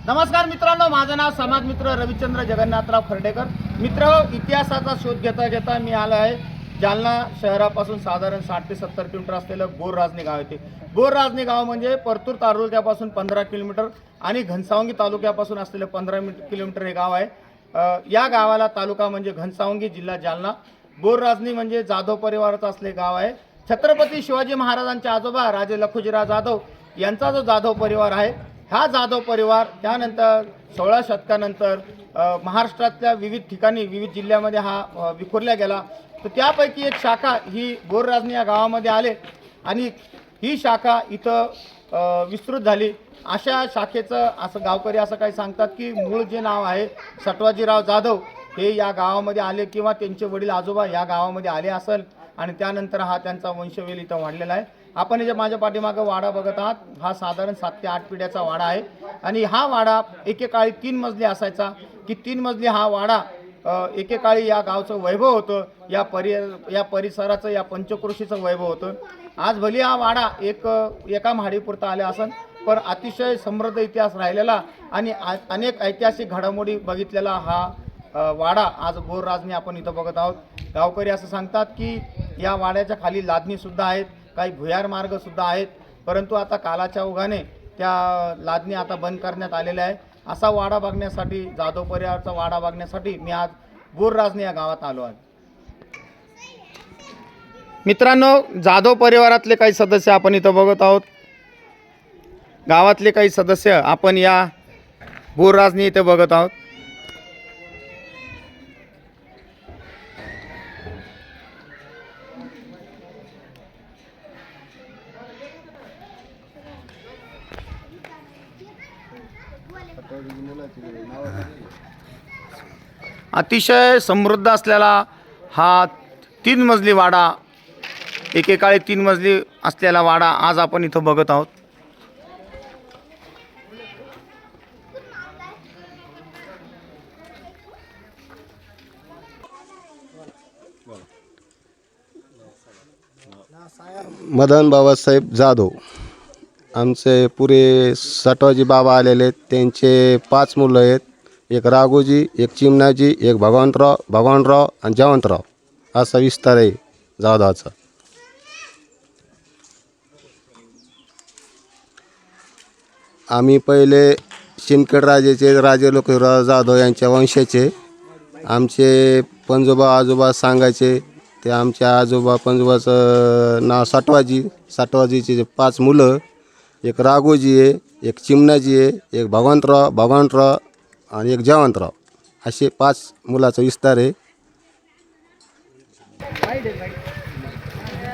नमस्कार मित्रांनो, माझं नाव समाज मित्र रविचंद्र जगन्नाथराव खर्डेकर। मित्र, इतिहासाचा शोध घेता घेता मी आलो आहे जालना शहरापासून साधारण 60 ते 70 किलोमीटर असलेलं बोरराजनी गाव येथे। बोरराजनी गाव म्हणजे परतूर तालुक्यापासून 15 किलोमीटर आणि घनसावंगी तालुक्यापासून असलेलं 15 किलोमीटर हे गाव आहे। या गावाला तालुका म्हणजे घनसावंगी, जिल्हा जालना। बोरराजनी म्हणजे जाधव परिवाराचं असले गाव आहे। छत्रपती शिवाजी महाराजांचे आजोबा राजे लखुजीराव जाधव यांचा जो जाधव परिवार आहे, हा जाधव परिवार त्यानंतर 16 शतकानंतर महाराष्ट्रातल्या विविध ठिकाणी विविध जिल्ह्यामध्ये हा विखुरला गेला। तर त्यापैकी एक शाखा ही बोरराजनी या गावामध्ये आले आणि ही शाखा इथं विस्तृत झाली। अशा शाखेचं असं गावकरी असं काही सांगतात की मूळ जे नाव आहे सटवाजीराव जाधव हे या गावामध्ये आले किंवा त्यांचे वडील आजोबा या गावामध्ये आले असेल आणि त्यानंतर हा त्यांचा वंशवेल इथं वाढलेला आहे। आपण जे माझ्या पाठीमागं वाडा बघत आहात, हा साधारण 7 ते 8 पिढ्याचा वाडा आहे आणि हा वाडा एकेकाळी 3 मजली असायचा की 3 मजली हा वाडा एकेकाळी या गावचं वैभव होतं, या परिसराचं, या पंचक्रोशीचं वैभव होतं। आज भली हा वाडा एका म्हाडीपुरता आले असन, पण अतिशय समृद्ध इतिहास राहिलेला आणि अनेक ऐतिहासिक घडामोडी बघितलेला हा वाडा आज बोरराजनी आपण इथं बघत आहोत। गावकरी असं सांगतात की या वाड्याच्या खाली लादणीसुद्धा आहेत, काही भुयार मार्गसुद्धा आहेत, परंतु आता कालाच्या ओघाने त्या लादणी आता बंद करण्यात आलेल्या आहे। असा वाडा बघण्यासाठी, जाधव परिवाराचा वाडा बघण्यासाठी मी आज बोरराजनी या गावात आलो आहे। मित्रांनो, जाधव परिवारातले काही सदस्य आपण इथं बघत आहोत। गावातले काही सदस्य आपण या बोरराजनी इथे बघत आहोत। अतिशय समृद्ध असलेला हा 3 मजली वाडा, एकेकाळी 3 मजली असलेला वाडा आज आपण इथं बघत आहोत। मदन बाबासाहेब जाधव आमचे पुरे सटवाजी बाबा आलेले आहेत। त्यांचे 5 मुलं आहेत, एक राघोजी, एक चिमणाजी, एक भगवानराव आणि जयवंतराव असा विस्तार आहे जाधवाचा। आम्ही पहिले शिंदखेड राजे लखुजीराव जाधव यांच्या वंशाचे। आमचे पंजोबा आजोबा सांगायचे ते आमच्या आजोबा पंजोबाचं नाव साटवाजीचे 5 मुलं, एक राघोजी आहे, एक चिमणाजी आहे, एक भगवानराव आणि एक जयवंतराव असे 5 मुलाचा विस्तार आहे।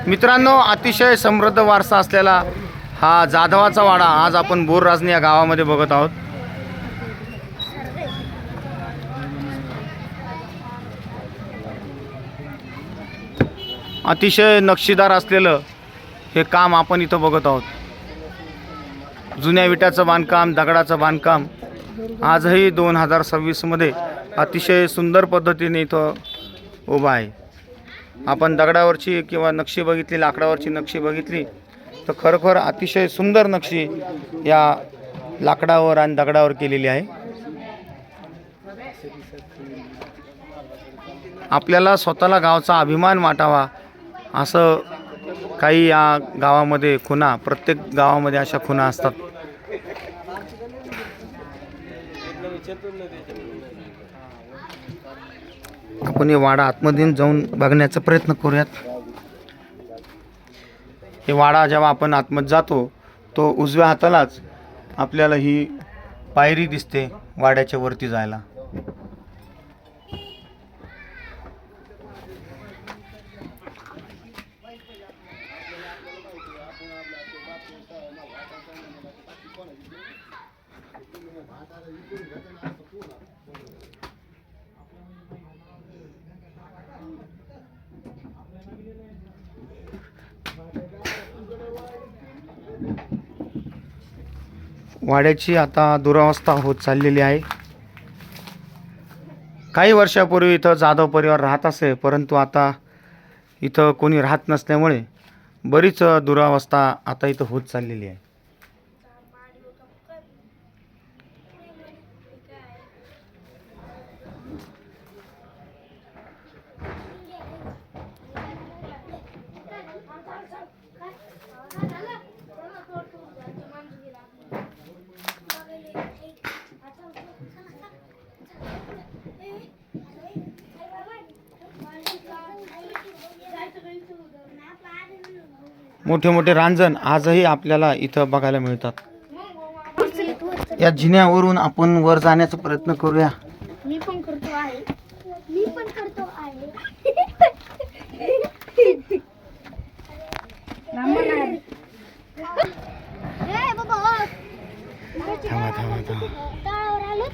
मित्रांनो, अतिशय समृद्ध वारसा असलेला हा जाधवाचा वाडा आज आपण बोरराजनी या गावामध्ये बघत आहोत। अतिशय नक्षीदार असलेलं हे काम आपण इथं बघत आहोत। जुन्या विटाचं बांधकाम, दगडाचं बांधकाम आजही 2026 मध्ये अतिशय सुंदर पद्धतीने इथं उभा आहे। आपण दगडावरची किंवा नक्षी बघितली, लाकडावरची नक्षी बघितली तर खरोखर अतिशय सुंदर नक्षी या लाकडावर आणि दगडावर केलेली आहे। आपल्याला स्वतःला गावचा अभिमान वाटावा असं काही या गावामध्ये खुणा, प्रत्येक गावामध्ये अशा खुणा असतात। आपण हे वाडा आतमध्ये जाऊन बघण्याचा प्रयत्न करूयात। हे वाडा जेव्हा आपण आतमध्ये जातो तो उजव्या हातालाच आपल्याला ही पायरी दिसते वाड्याच्या वरती जायला। वाड्याची आता दुरावस्था होत चाललेली आहे। काही वर्षापूर्वी इथं जाधव परिवार राहत असे, परंतु आता इथं कोणी राहत नसल्यामुळे बरीच दुरावस्था आता इथं होत चाललेली आहे। मोठे मोठे रांजण आजही आपल्याला इथं बघायला मिळतात. या जिन्यावरून आपण वर जाण्याचा प्रयत्न करूया. मी पण करतो आहे. मी पण करतो आहे. थांबा थांबा थांबा. तळावर आलो.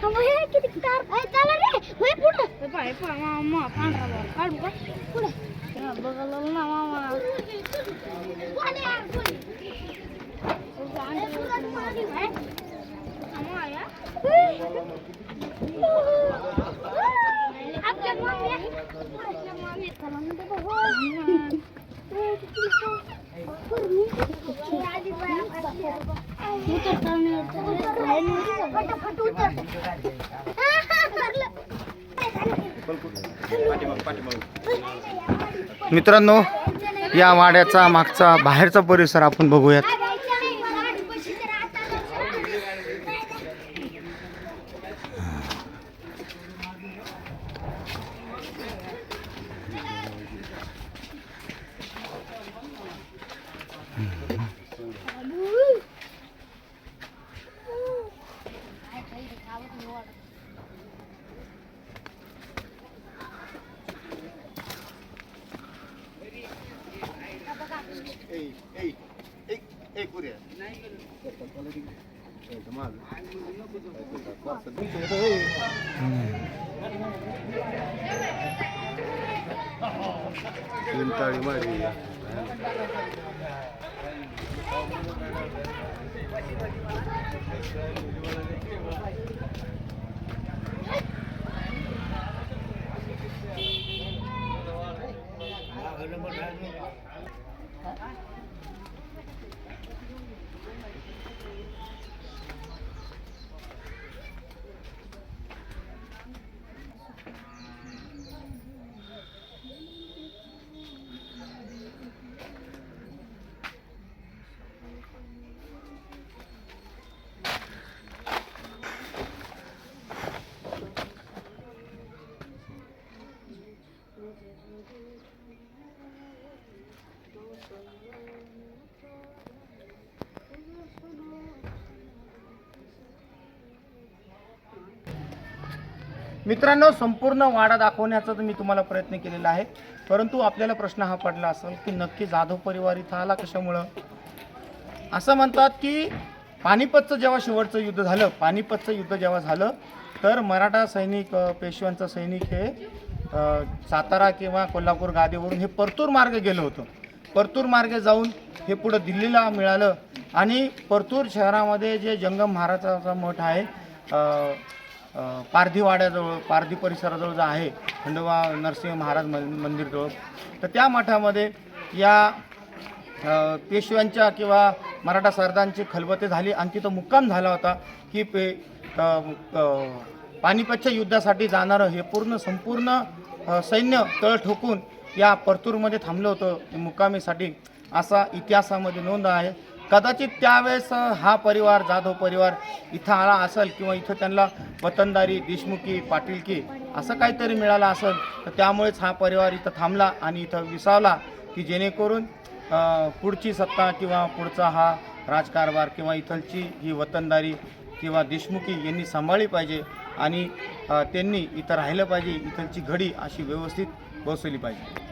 थांबा, हे किती तार आहे. चला रे, होय पुढं. हे पाय मामा पांढरा बॉल काढू का पुढं. बघायला ना मामा. आपल्या मामी चला म्हणते मित्रांनो, या वाड्याचा मागचा बाहेरचा परिसर आपण बघूयात. मित्रांनो, संपूर्ण वाडा दाखवण्याचा तर मी तुम्हाला प्रयत्न केलेला आहे, परंतु आपल्याला प्रश्न हा पडला असेल की नक्की जाधव परिवार इथं आला कशामुळं. असं म्हणतात की पानिपतचं जेव्हा शेवटचं युद्ध झालं, पानिपतचं युद्ध जेव्हा झालं तर मराठा सैनिक, पेशव्यांचा सैनिक हे सातारा किंवा कोल्हापूर गादीवरून हे परतूर मार्गे गेलं होतं. परतूर मार्गे जाऊन हे पुढं दिल्लीला मिळालं आणि परतूर शहरामध्ये जे जंगम महाराजाचा मठ आहे, पारधीवाड्याजवळ, पारधी परिसराजवळ जो आहे, खंडोबा नरसिंह महाराज मंदिरजवळ, तर त्या मठामध्ये या पेशव्यांच्या किंवा मराठा सरदारांची खलबते झाली आणि तिथं मुक्काम झाला होता की पानिपतच्या युद्धासाठी जाणारं हे संपूर्ण सैन्य तळ ठोकून या परतूरमध्ये थांबलं होतं मुक्कामीसाठी, असा इतिहासामध्ये नोंद आहे. कदाचित त्यावेळेस हा परिवार, जाधव परिवार इथं आला असेल किंवा इथं त्यांना वतनदारी, देशमुखी, पाटीलकी असं काहीतरी मिळालं असेल, तर त्यामुळेच हा परिवार इथं थांबला आणि इथं विसावला की जेणेकरून पुढची सत्ता किंवा पुढचा हा राजकारभार किंवा इथलची ही वतनदारी किंवा देशमुखी यांनी सांभाळली पाहिजे आणि त्यांनी इथं राहिलं पाहिजे, इथलची घडी अशी व्यवस्थित बसवली पाहिजे.